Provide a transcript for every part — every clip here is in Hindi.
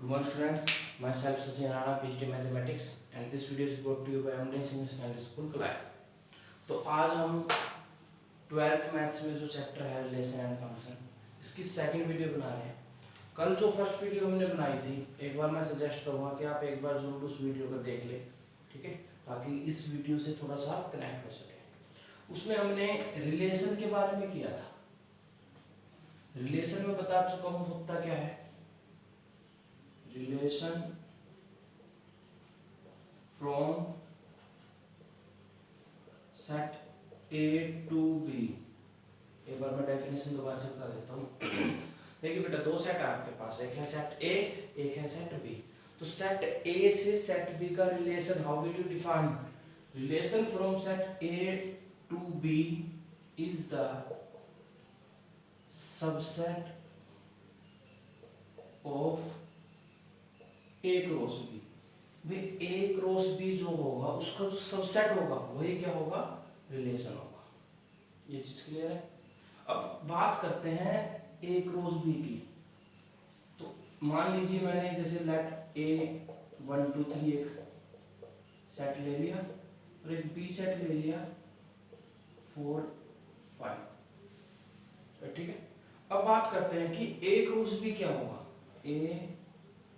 Good morning students, myself Sachin Rana, PhD Mathematics and this video is brought to you by Amreen English Secondary School कलाय। तो आज हम 12th मैथ्स में जो चैप्टर है रिलेशन एंड फंक्शन इसकी सेकंड वीडियो बना रहे हैं। कल जो फर्स्ट वीडियो हमने बनाई थी एक बार मैं सजेस्ट करूँगा कि आप एक बार जरूर उस वीडियो को देख लें, ठीक है, ताकि इस वीडियो से थोड़ा सा कनेक्ट हो सके। उसमें हमने रिलेशन के बारे में किया था। रिलेशन में बता चुका हूँ होता क्या है। Relation from set A to B। एक बार मैं डेफिनेशन दोबारा से बता देता हूँ। देखिए बेटा, दो सेट है आपके पास, एक है सेट A, एक है सेट B। तो सेट A से सेट B का relation how will you define? Relation from set A to B is the subset of A cross B। भाई A क्रॉस B जो होगा उसका जो सबसेट होगा वही क्या होगा? रिलेशन होगा। ये चीज क्लियर है। अब बात करते हैं A क्रॉस B की। तो मान लीजिए मैंने जैसे लेट A 1 2 3 एक सेट ले लिया और एक B सेट ले लिया 4 5, ठीक है। अब बात करते हैं कि A क्रॉस B क्या होगा? A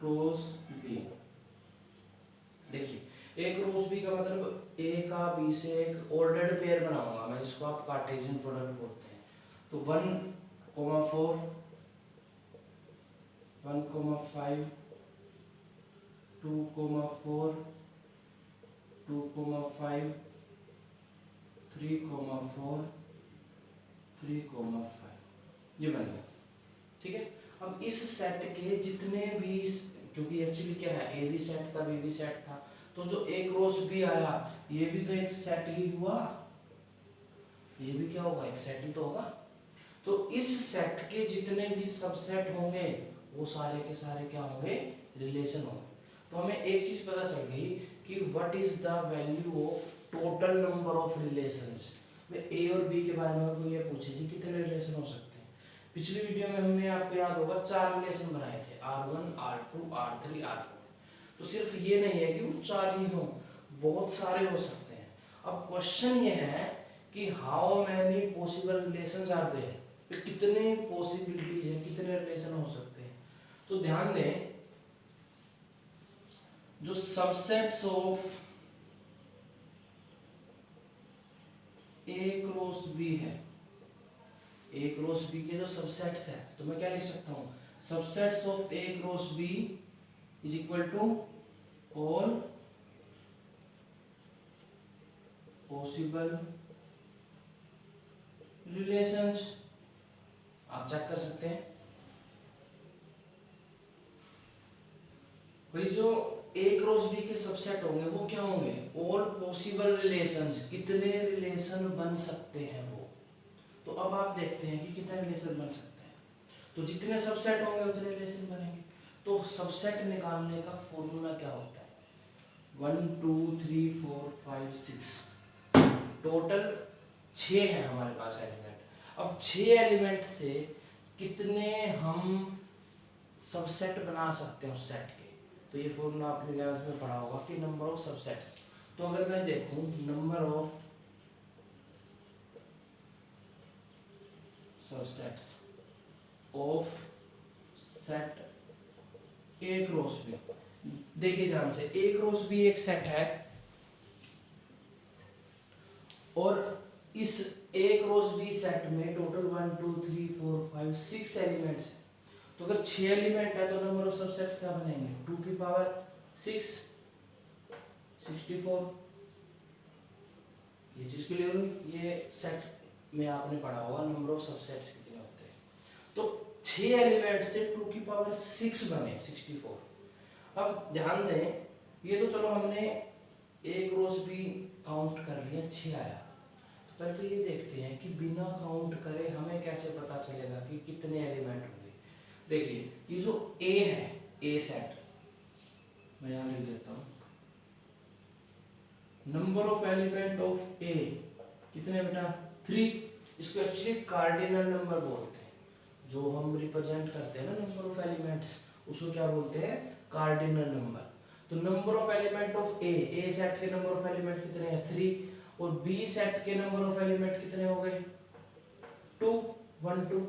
क्रॉस B, देखिए A क्रॉस B का मतलब A का B से एक ऑर्डर्ड पेयर बनाऊंगा मैं, जिसको आप कार्टेशियन प्रोडक्ट बोलते हैं। तो 1,4 1,5 2,4 2,5 3,4 3,5 ये बन गया, ठीक है। अब इस सेट के जितने भी, क्योंकि एक्चुअली क्या है, ए भी सेट था बी भी सेट था, तो जो ए क्रॉस बी आया ये भी तो एक सेट ही हुआ, ये भी क्या होगा? एक सेट ही तो होगा। तो इस सेट के जितने भी सबसेट होंगे वो सारे के सारे क्या होंगे? रिलेशन होंगे। तो हमें एक चीज पता चल गई कि what is the value of total number of relations. A और बी के बारे में कोई ये पूछे जी कितने रिलेशन हो सकते हैं। पिछली वीडियो में हमने, आपको याद होगा, 4 रिलेशन बनाए थे, R1 R2 R3 R4। तो सिर्फ ये नहीं है कि वो 4 ही हों, बहुत सारे हो सकते हैं। अब क्वेश्चन ये है कि how many possible relations are there, तो कितने पॉसिबिलिटीज है, कितने रिलेशन हो सकते हैं। तो ध्यान दें, जो subsets of A cross B है, A क्रॉस B के जो सबसेट्स है, तो मैं क्या लिख सकता हूँ? Subsets of A cross B is equal to all possible relations. आप चेक कर सकते हैं भाई, जो A क्रॉस B के सबसेट होंगे वो क्या होंगे? ऑल पॉसिबल रिलेशंस, कितने रिलेशन बन सकते हैं वो। तो अब आप देखते हैं कि कितने रिलेशन बन सकते हैं। तो जितने सबसेट होंगे उतने रिलेशन बनेंगे। तो सबसेट निकालने का फॉर्मूला क्या होता है? 1 2 3 4 5 6, टोटल 6 है हमारे पास एलिमेंट। अब 6 एलिमेंट से कितने हम सबसेट बना सकते हैं उस सेट के? तो ये फॉर्मूला आपने 11th में पढ़ा होगा कि नंबर ऑफ सबसेट्स। तो अगर मैं देखूं number of subsets of set A cross B, देखिए ध्यान से, A क्रॉस B एक सेट है और इस A क्रॉस B सेट में टोटल 1 2 3 4 5 6 एलिमेंट्स है। तो अगर 6 एलिमेंट है तो नंबर ऑफ सबसेट्स क्या बनेंगे? 2 की पावर 6 64। ये चीज क्लियर हुई? ये सेट में आपने पढ़ा होगा नंबर ऑफ सबसेट्स कितने होते हैं। तो 6 एलिमेंट से 2 की पावर 6 बने 64। अब ध्यान दें, ये तो चलो हमने A क्रॉस B काउंट कर लिया, 6 आया। तो पहले तो ये देखते हैं कि बिना काउंट करे हमें कैसे पता चलेगा कि कितने एलिमेंट होंगे। देखिए ये जो A है, A सेट, मैं यहाँ लिख देता हूँ, number of element of A कितने बेटा? 3। इसको एक्चुअली कार्डिनल नंबर बोलते हैं, जो हम रिप्रेजेंट करते हैं ना नंबर ऑफ एलिमेंट्स, उसको क्या बोलते हैं, कार्डिनल नंबर। तो number of element of A set के नंबर ऑफ एलिमेंट कितने हैं, 3, और बी सेट के नंबर ऑफ एलिमेंट कितने हो गए, 2, 1 2।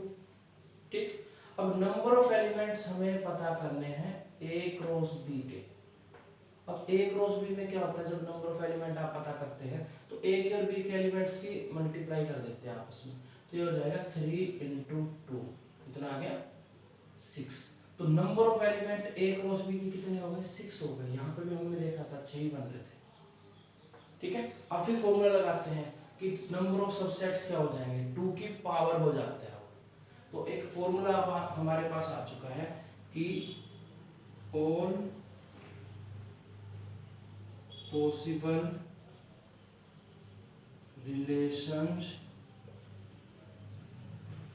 ठीक, अब नंबर ऑफ एलिमेंट्स हमें पता करने हैं ए क्रॉस बी के। अब ए क्रॉस बी में क्या होता है, जब नंबर ऑफ एलिमेंट आप पता करते हैं तो ए के और बी के एलिमेंट्स की मल्टीप्लाई कर देते हैं आपस में, तो ये हो जाएगा 3 × 2, कितना आ गया, 6। तो number of element A cross B की कितने हो गए, 6 हो गए। यहाँ पे भी हमने देखा था 6 ही बन रहे थे। ठीक है, अब फिर फॉर्मूला लगाते हैं कि नंबर ऑफ सबसेट्स क्या हो जाएंगे, 2 की पावर हो जाता है। तो एक फॉर्मूला अब हमारे पास आ चुका है कि all possible relations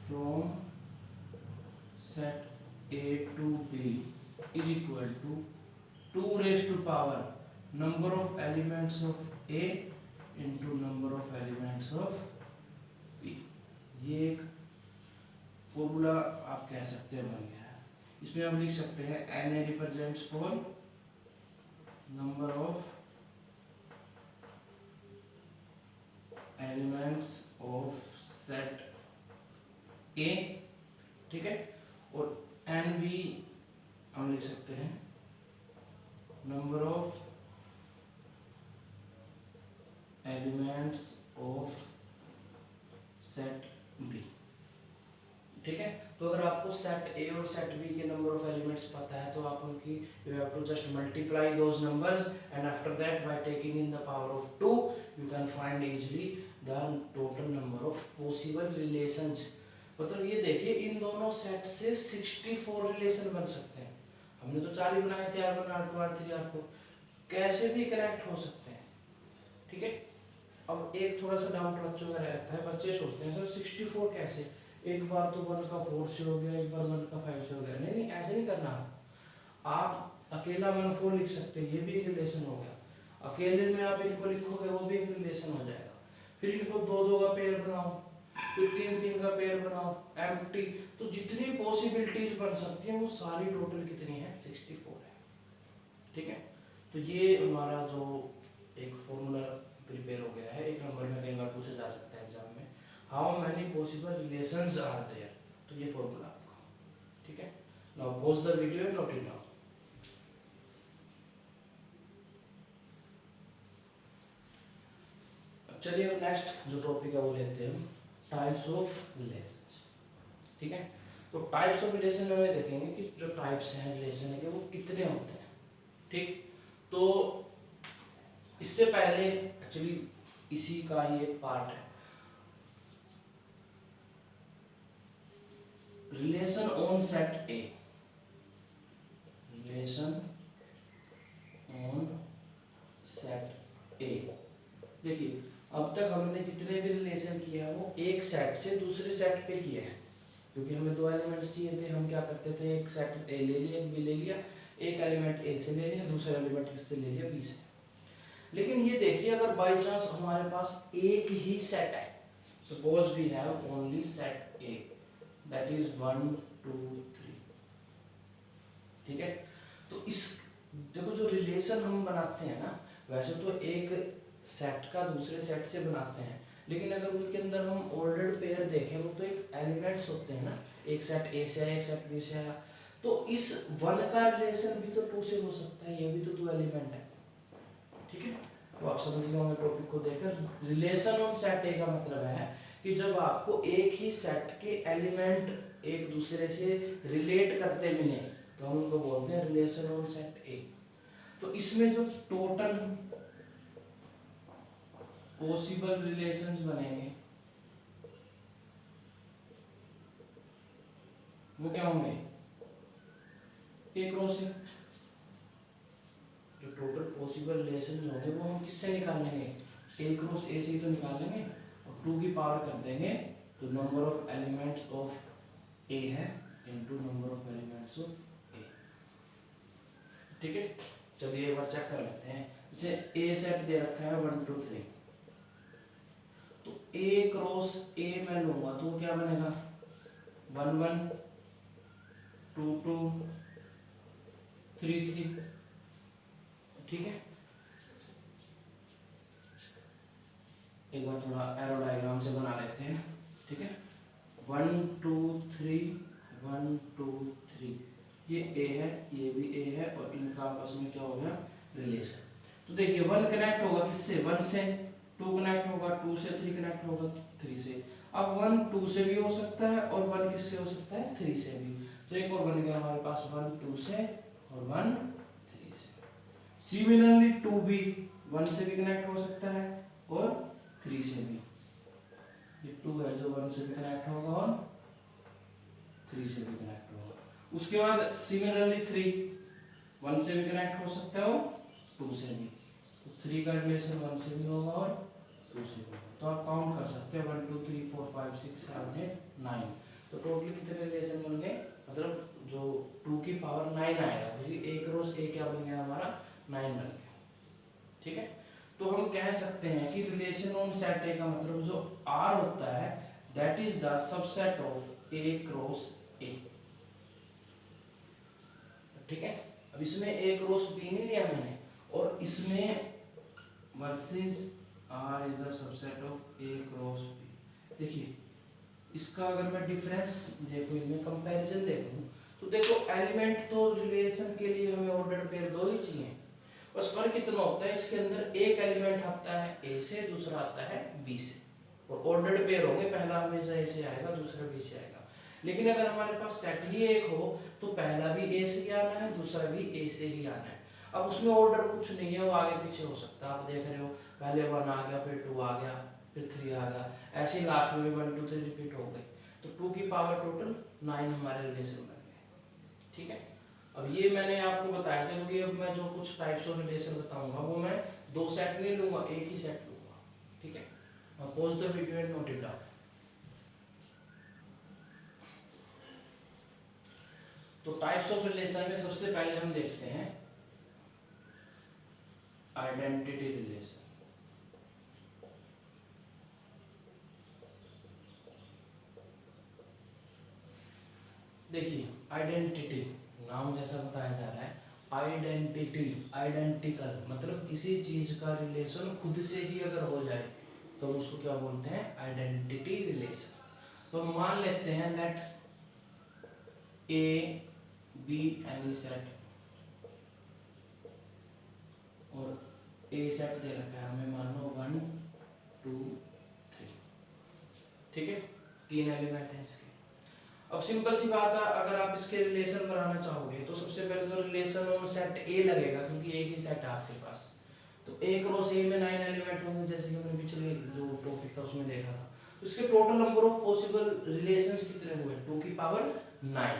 from set A to B is equal to 2 raised to power number of elements of A into number of elements of B। ये एक फॉर्मूला आप कह सकते हैं बन गया है। इसमें हम लिख सकते हैं Na represents for number of elements of set A, ठीक है, और एन भी हम लिख सकते हैं number of elements of set B. ठीक है, तो अगर आपको सेट ए और सेट बी के नंबर ऑफ एलिमेंट्स पता है तो आप उनकी you have to just multiply those numbers and after that by taking in the power of 2 you can find easily the total number of possible relations. मतलब ये देखिए, इन दोनों सेट से 64 रिलेशन बन सकते हैं। हमने तो 4 ही बनाए थे, R1 R2 R3 R4, कैसे भी कनेक्ट हो सकते हैं। ठीक है, अब एक थोड़ा सा डाउट बच्चों का रहता है, बच्चे सोचते हैं सर 64 कैसे, एक बार तो 1 का 4 से हो गया, एक बार 1 का 5 से हो गया। नहीं नहीं, ऐसे नहीं करना। आप अकेला 1 4 लिख सकते हैं, ये भी एक रिलेशन हो गया। अकेले में आप इनको लिखोगे, वो भी एक रिलेशन हो जाएगा। फिर इनको 2 2 का पेयर बनाओ, फिर 3 3 का पेयर बनाओ, एम्प्टी। तो जितनी पॉसिबिलिटीज बन सकती हैं वो सारी टोटल कितनी है, 64 है। ठीक है, तो ये हमारा जो एक फॉर्मूला प्रिपेयर हो गया है। एक नंबर में कई बार पूछा जा सकता है एग्जाम में, how many possible relations are there, तो ये फॉर्मूला आपका। ठीक है, now pause the video and note it down. चलिए अब नेक्स्ट जो टॉपिक है वो लेते हैं हम, टाइप्स ऑफ रिलेशंस। ठीक है, तो टाइप्स ऑफ रिलेशन में देखेंगे कि जो टाइप्स हैं रिलेशन के वो कितने होते हैं। ठीक, तो इससे पहले एक्चुअली इसी का ही एक पार्ट है, relation on set A. Relation on set ए, देखिए अब तक हमने जितने भी रिलेशन किया है वो एक सेट से दूसरे सेट पे किया है, क्योंकि हमें 2 एलिमेंट चाहिए थे। हम क्या करते थे, एक सेट ए ले लिया, एक बी ले लिया, एक एलिमेंट ए से ले लिया, दूसरा एलिमेंट किससे ले लिया, बी से। लेकिन ये देखिए, अगर बाई चांस हमारे पास एक ही सेट है, suppose we have only set A that is 1 2 3। ठीक है, तो इस देखो जो रिलेशन हम बनाते हैं ना, वैसे तो एक सेट का दूसरे सेट से बनाते हैं, लेकिन अगर उनके अंदर हम ऑर्डर्ड पेयर देखें, वो तो एक एलिमेंट्स होते हैं ना, एक सेट ए से आया, एक सेट बी से आया, तो इस 1 का रिलेशन भी तो 2 से हो सकता है, ये भी तो 2 एलिमेंट है। ठीक है, तो आप समझ गए होंगे टॉपिक को देखकर। रिलेशन ऑन सेट ए का मतलब है कि जब आपको एक ही सेट के एलिमेंट एक दूसरे से रिलेट करते मिले तो हम उनको बोलते हैं रिलेशन ऑन सेट ए। तो इसमें जो टोटल पॉसिबल रिलेशंस बनेंगे वो क्या होंगे, ए क्रॉस ए। जो टोटल पॉसिबल रिलेशन होंगे वो हम किससे निकालेंगे, ए क्रॉस ए से ही तो निकालेंगे, और 2 की पावर कर देंगे तो number of elements of A है into number of elements of A. ठीक है, चलिए एक बार चेक कर लेते हैं। जैसे ए सेट दे रखा है 1 2 3, तो ए क्रॉस ए मैं लूंगा तो क्या बनेगा, 1 1 2 2 3 3, ठीक है। एक बार थोड़ा एरो डायग्राम से बना लेते हैं, ठीक है। 1 2 3 1 2 3, ये ए है, ये भी ए है, और इनका आपस में क्या हो गया, रिलेशन। तो देखिए 1 कनेक्ट होगा किससे, 1 से, 2 कनेक्ट होगा 2 से, 3 कनेक्ट होगा 3 से। अब 1 2 से भी हो सकता है, और 1 किससे हो सकता है, 3 से भी। तो एक और बन गया हमारे पास 1 2 से और 1 3 से। सिमिलरली 2 भी 1 से भी कनेक्ट हो सकता है और 3 से भी। ये 2 है जो 1 से भी कनेक्ट होगा और 3 से भी कनेक्ट होगा। उसके बाद सिमिलरली 3 1 से भी कनेक्ट हो सकता है और 2 से भी। तो 3 का रिलेशन 1 से भी होगा और 2 से भी होगा। तो आप काउंट कर सकते हैं 1 2 3 4 5 6 7 8 9। तो टोटली कितने रिलेशन बन गए, मतलब जो 2 की पावर 9 आएगा, क्योंकि एक रोज ए क्या बन गया हमारा, 9 बन गया, ठीक है। तो हम कह सकते हैं कि रिलेशन ऑन सेट ए का मतलब जो आर होता है that is the subset of A cross ए, ठीक है। अब इसमें ए क्रॉस बी नहीं लिया मैंने, और इसमें versus R is the subset of A cross B. देखिए इसका अगर मैं डिफरेंस देखूं, इनमें कंपैरिजन देखूं, तो देखो एलिमेंट तो रिलेशन के लिए हमें ऑर्डर पेयर दो ही चाहिए, बस फर्क कितना होता है, इसके अंदर एक एलिमेंट आता है ए से, दूसरा आता है बी से, और ऑर्डर्ड पेयर होंगे, पहला हमेशा ए से आएगा, दूसरा बी से आएगा। लेकिन अगर हमारे पास सेट ही एक हो तो पहला भी ए से ही आना है, दूसरा भी ए से ही आना है। अब उसमें ऑर्डर कुछ नहीं है, वो आगे पीछे हो सकता है, आप देख रहे हो पहले 1 आ गया, फिर 2 आ गया, फिर 3 आ गया, ऐसे ही लास्ट में 1 2 3 रिपीट हो गए। तो 2 की पावर टोटल 9 हमारे रिलेशन बन गए, ठीक है। अब ये मैंने आपको बताया था, क्योंकि अब मैं जो कुछ टाइप्स ऑफ रिलेशन बताऊंगा वो मैं 2 सेट नहीं लूंगा, एक ही सेट लूंगा, ठीक है। Pause the video and note it down. तो टाइप्स ऑफ रिलेशन में सबसे पहले हम देखते हैं आइडेंटिटी रिलेशन। देखिए आइडेंटिटी नाम जैसा बताया जा रहा है, आइडेंटिटी आइडेंटिकल, मतलब किसी चीज का रिलेशन खुद से ही अगर हो जाए तो उसको क्या बोलते हैं, आइडेंटिटी रिलेशन। तो हम मान लेते हैं let A B any set, और ए सेट दे रखा है हमें, मान लो 1 2 3, ठीक है, 3 एलिमेंट है इसके। अब सिंपल सी बात है, अगर आप इसके रिलेशन बनाना चाहोगे तो सबसे पहले तो रिलेशन ऑन सेट ए लगेगा, क्योंकि एक ही सेट है आपके पास। तो ए क्रॉस ए में 9 एलिमेंट होंगे, जैसे कि हमने पिछले जो टॉपिक था उसमें देखा था। तो इसके total number of possible relations कितने हुए, 2 की पावर 9।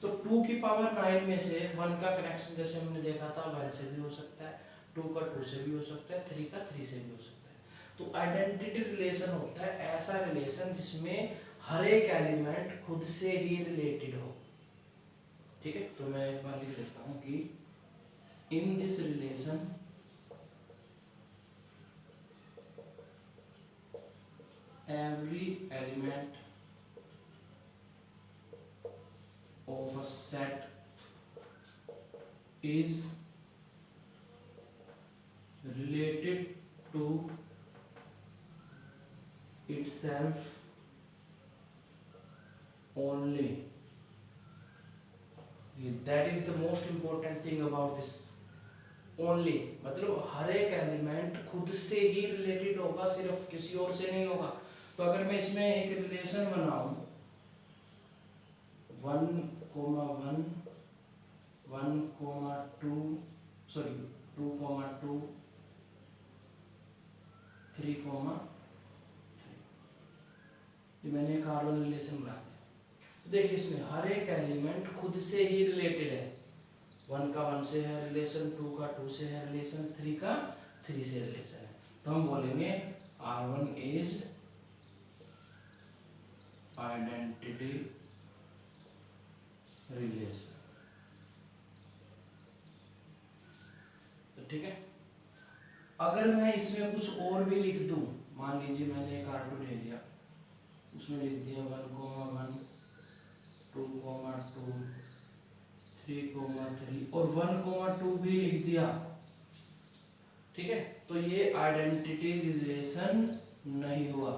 तो 2 की पावर 9 में से 1 का कनेक्शन जैसे हमने देखा था 1 से भी हो सकता है, 2 का 2 से भी हो सकता है, 3 का 3 से भी हो सकता है। तो आइडेंटिटी रिलेशन होता है ऐसा रिलेशन जिसमें हर एक एलिमेंट खुद से ही रिलेटेड हो, ठीक है। तो मैं एक बार लिख देता हूं कि in this relation every element of a set is related to itself only. That is the most important thing about this only, मतलब हर एक एलिमेंट खुद से ही रिलेटेड होगा, सिर्फ किसी और से नहीं होगा। तो अगर मैं इसमें एक रिलेशन बनाऊं 1, 1, 1, 2 सॉरी 2, 2, 3, 3, ये मैंने एक कार्बन रिलेशन बना दिया। तो देखिए इसमें हर एक एलिमेंट खुद से ही रिलेटेड है, 1 का 1 से है रिलेशन, 2 का 2 से है रिलेशन, 3 का 3 से रिलेशन है। तो हम बोलेंगे R1 इज आइडेंटिटी रिलेशन, तो ठीक है। अगर मैं इसमें कुछ और भी लिख दूं, मान लीजिए मैंने एक R2 ले लिया, उसमें लिख दिया 1, 1, 2, 2, 3, 3,3 और 1,2 भी लिख दिया, ठीक है, तो ये आइडेंटिटी रिलेशन नहीं हुआ।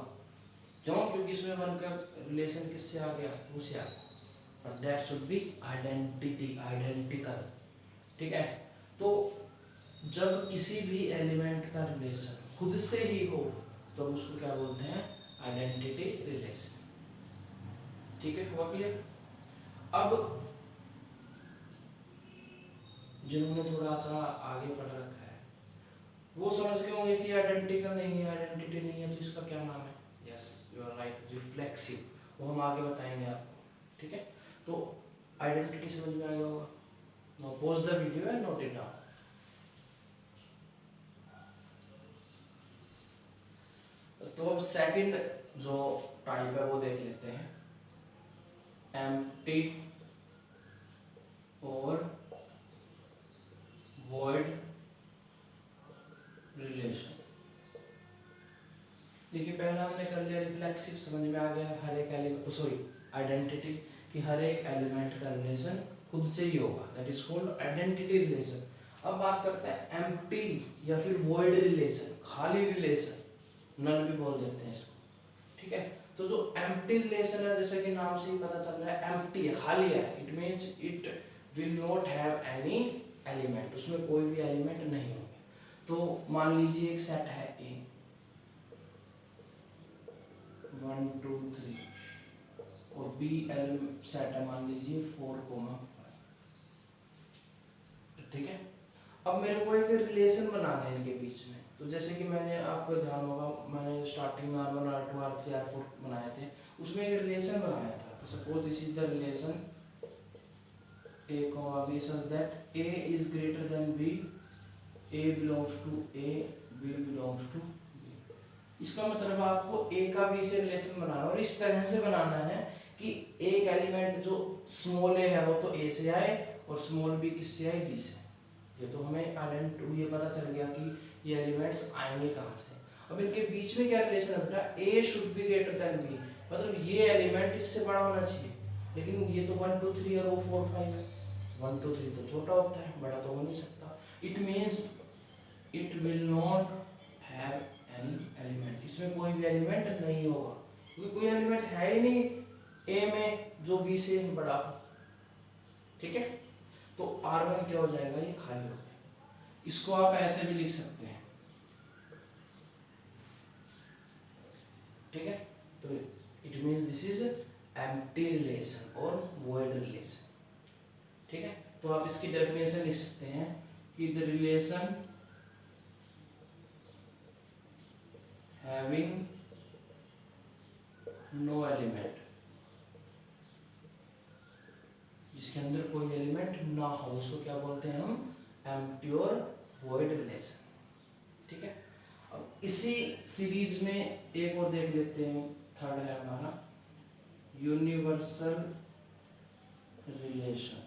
क्यों? क्योंकि इसमें 1 का रिलेशन किससे आ गया? 2 से आ गया, और that should be identity, identical, ठीक है। तो जब किसी भी एलिमेंट का रिलेशन खुद से ही हो तो उसको क्या बोलते हैं? आइडेंटिटी रिलेशन, ठीक है, हुआ क्लियर? अब जिन्होंने थोड़ा सा आगे पढ़ रखा है वो समझ गए होंगे कि आइडेंटिकल नहीं है, आइडेंटिटी नहीं है, तो इसका क्या नाम है? Yes, you are right, reflexive. वो हम आगे बताएंगे आपको, ठीक है। तो आइडेंटिटी समझ में आ गया होगा। Now pause the video and note it down. तो अब सेकंड जो टाइप है वो देख लेते हैं, एम्प्टी और वॉइड रिलेशन। देखिए पहला हमने कर लिया रिफ्लेक्सिव, समझ में आ गया, हर एक एलिमेंट, सॉरी आइडेंटिटी, कि हर एक एलिमेंट का रिलेशन खुद से ही होगा, that is called identity relation. अब बात करते हैं एम्प्टी या फिर वॉइड रिलेशन, खाली रिलेशन, नल भी बोल देते हैं इसको, ठीक है। तो जो एम्प्टी रिलेशन है, जैसे कि नाम से ही पता चल रहा है, एम्प्टी है, खाली है, it means it will not have any element, उसमें कोई भी एलिमेंट नहीं होंगे। तो मान लीजिए एक सेट है ए, 1 2 3, और बी एल सेट है मान लीजिए 4, 5, ठीक है। अब मेरे को एक रिलेशन बनाना है इनके बीच में। तो जैसे कि मैंने, आपको ध्यान होगा, मैंने स्टार्टिंग में R1 R2 R3 R4 बनाए थे, उसमें एक रिलेशन बनाया था। Suppose this is the relation A, B such that A is greater than B, A belongs to A, B belongs to B। इसका मतलब आपको A का B से रिलेशन बनाना है, और इस तरह से बनाना है कि एक एलिमेंट जो स्मॉल a है वो तो A से आए और स्मॉल b किससे आए? B से। ये तो हमें ये पता चल गया कि ये एलिमेंट्स आएंगे कहाँ से। अब इनके बीच में क्या रिलेशन है बेटा? A should be greater than B, मतलब ये एलिमेंट इससे बड़ा होना चाहिए, लेकिन ये तो 1 2 3 और वो 4 5 है। 1 2 3 तो छोटा होता है, बड़ा तो हो नहीं सकता। It means it will not have any element, इसमें कोई भी एलिमेंट नहीं होगा, क्योंकि कोई एलिमेंट है ही नहीं A में जो B से बड़ा हो, ठीक है। तो R1 क्या हो जाएगा? ये खाली हो गया। इसको आप ऐसे भी लिख सकते हैं, ठीक है। तो it means this is empty relation और वॉइड रिलेशन, ठीक है। तो आप इसकी डेफिनेशन लिख सकते हैं कि the relation having no element, जिसके अंदर कोई एलिमेंट ना हो, उसको क्या बोलते हैं हम? एम्प्टी और वॉइड रिलेशन, ठीक है। अब इसी सीरीज में एक और देख लेते हैं, थर्ड है हमारा यूनिवर्सल रिलेशन।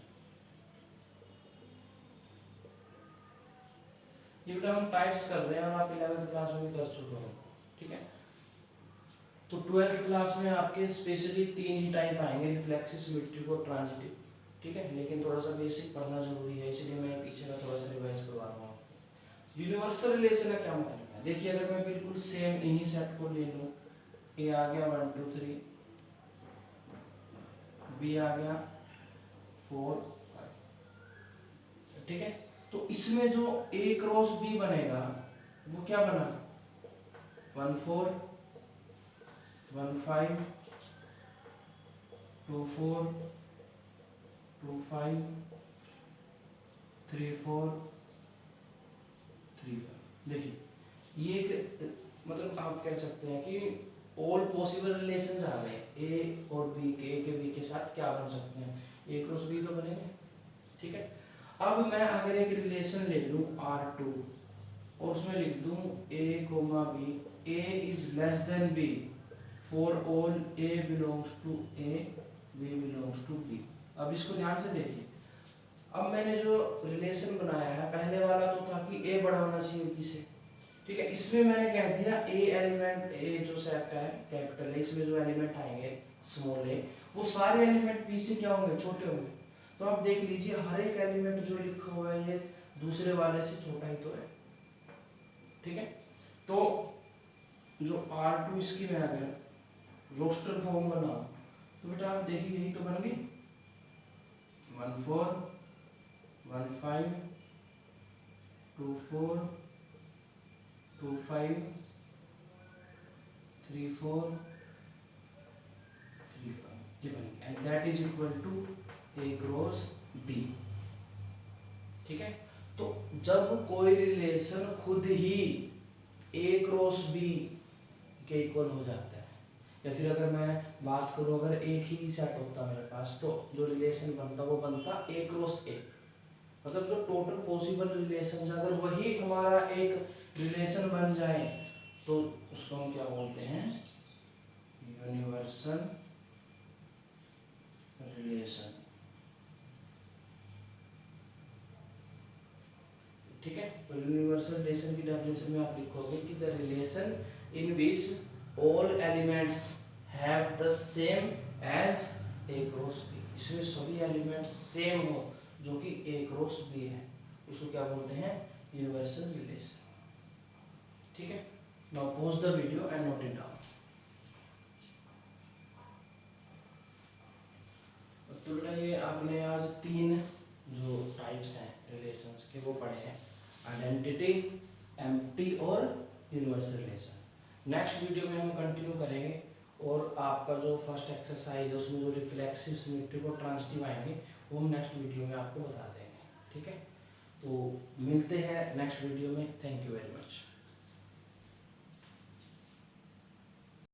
ये बेटा हम टाइप्स कर रहे हैं और आप 11th क्लास में भी कर चुके हो, ठीक है। तो 12th क्लास में आपके स्पेशली 3 ही टाइप आएंगे, रिफ्लेक्सिव, सिमेट्रिक और ट्रांजिटिव, ठीक है। लेकिन थोड़ा सा बेसिक पढ़ना जरूरी है, इसलिए मैं पीछे का थोड़ा सा रिवाइज करवा रहा हूँ। यूनिवर्सल रिलेशन का क्या मतलब है? देखिए अगर मैं बिल्कुल सेम इन्हीं सेट को ले लूँ, ए आ गया 1 2 3, बी आ गया 4 5, ठीक है। तो इसमें जो A क्रॉस B बनेगा वो क्या बना? 1 4 1 5 2 4 2 5 3 4 3 5। देखिए ये एक, मतलब आप कह सकते हैं कि ऑल पॉसिबल रिलेशंस आ गए A और B के, A के B के साथ क्या बन सकते हैं? A क्रॉस B तो बनेंगे, ठीक है। अब मैं अगर एक रिलेशन ले लूँ R2 और उसमें लिख दूँ A, B, A is less than B for all A belongs to A, B belongs to B। अब इसको ध्यान से देखिए, अब मैंने जो रिलेशन बनाया है, पहले वाला तो था कि A बड़ा होना चाहिए B से, ठीक है। इसमें मैंने कह दिया A एलिमेंट, A जो सेट है कैपिटल है, इसमें जो एलिमेंट आएंगे स्मॉल a, वो सारे एलिमेंट B से क्या होंगे? छोटे होंगे। तो आप देख लीजिए हर एक एलिमेंट जो लिखा हुआ है ये दूसरे वाले से छोटा ही तो है, ठीक है। तो जो R2 इसकी मैं अगर रोस्टर फॉर्म बनाऊं तो बेटा आप देखिए यही तो बन गई 1 4 1 5 2 4 2 5 3 4 3 5 ये बन गया, and that is equal to A cross B, ठीक है। तो जब कोई रिलेशन खुद ही A क्रॉस B के इक्वल हो जाता है, या फिर अगर मैं बात करूं अगर एक ही सेट होता मेरे पास तो जो रिलेशन बनता वो बनता A क्रॉस A, मतलब जो टोटल पॉसिबल रिलेशन अगर वही हमारा एक रिलेशन बन जाए तो उसको हम क्या बोलते हैं, यूनिवर्सल रिलेशन, ठीक है। तो यूनिवर्सल रिलेशन की डेफिनेशन में आप लिखोगे कि the relation in which all elements have the same as A cross B, जिसमें सभी एलिमेंट्स सेम हो जो कि A क्रॉस B है, उसको क्या बोलते हैं, यूनिवर्सल रिलेशन, ठीक है। Now pause the video and note it down. तो बेटा ये आपने आज 3 जो टाइप्स हैं रिलेशंस के वो पढ़े हैं, आइडेंटिटी, एम्प्टी और यूनिवर्सल रिलेशन। नेक्स्ट वीडियो में हम कंटिन्यू करेंगे और आपका जो फर्स्ट एक्सरसाइज है उसमें जो रिफ्लेक्सिव सिमेट्रिक और ट्रांजिटिव आएंगे वो हम नेक्स्ट वीडियो में आपको बता देंगे, ठीक है। तो मिलते हैं नेक्स्ट वीडियो में, थैंक यू वेरी मच।